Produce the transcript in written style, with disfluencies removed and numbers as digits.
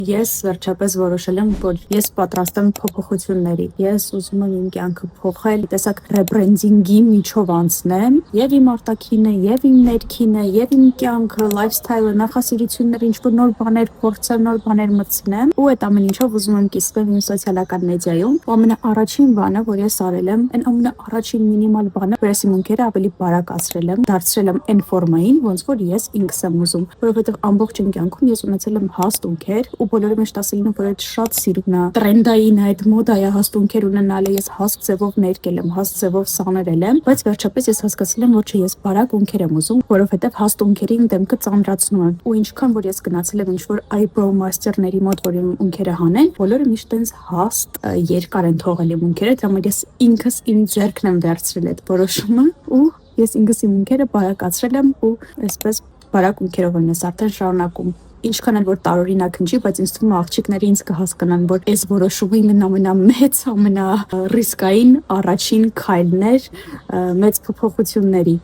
Ես վերջապես որոշել եմ, որ ես պատրաստ եմ փոփոխությունների։ Ես ուզում եմ իմ կյանքը փոխել, տեսակ ռեբրենդինգի միջով անցնեմ, եւ իմ արտաքինը, եւ իմ ներքինը, եւ իմ կյանքը, լայֆսթայլը, նախասիրությունները, ինչ-որ նոր բաներ փորձեմ, նոր բաներ մտցնեմ, ու այդ ամեն ինչով ուզում եմ կիսվել իմ սոցիալական մեդիայում։ Ու ամենաառաջին բանը, որ ես արել եմ, այն ամենաառաջին մինիմալ բանը, որ ես իմ ունքերը ավելի բարակացրել եմ, դարձրել եմ այն ֆորմային, ոնց որ ես ինքս եմ ուզում, որովհետեւ ամբողջ իմ կյանքում ես ունեցել եմ հաստ ունքեր, ու բոլորը միշտ ասել են, որ այդ շատ սիրուն է, տրենդային է, այդ մոդա է հաստ ունքեր ունենալը, ես հաստ ձևով ներկել եմ, հաստ ձևով սաներել եմ, բայց վերջապես ես հասկացել եմ, որ չէ, ես բարակ ունքեր եմ ուզում, որովհետեւ հաստ ունքերի իմ դեմքը ծանրացնում է, ու ինչքան որ ես գնացել եմ ինչ-որ eyebrow master-ների մոտ, որ իմ ունքերը հանեն, բոլորը միշտ այնց հաստ երկար են թողել իմ ունքերը, դա որ ես ինքս իմ ձեռքն եմ վերցրել այդ որոշումը, ու ես ինքս իմ ունքերը բարակացրել եմ ու այսպես բարակ ունքերով եմ ես արդեն շարունակում։ Ինչքան էլ որ տարօրինակ հնչի, բայց ինձ թվում է աղջիկները ինձ կհասկանան, որ այս որոշումը իմ ամենամեծ, ամենառիսկային առաջին քայլն էր մեծ փոփոխությունների։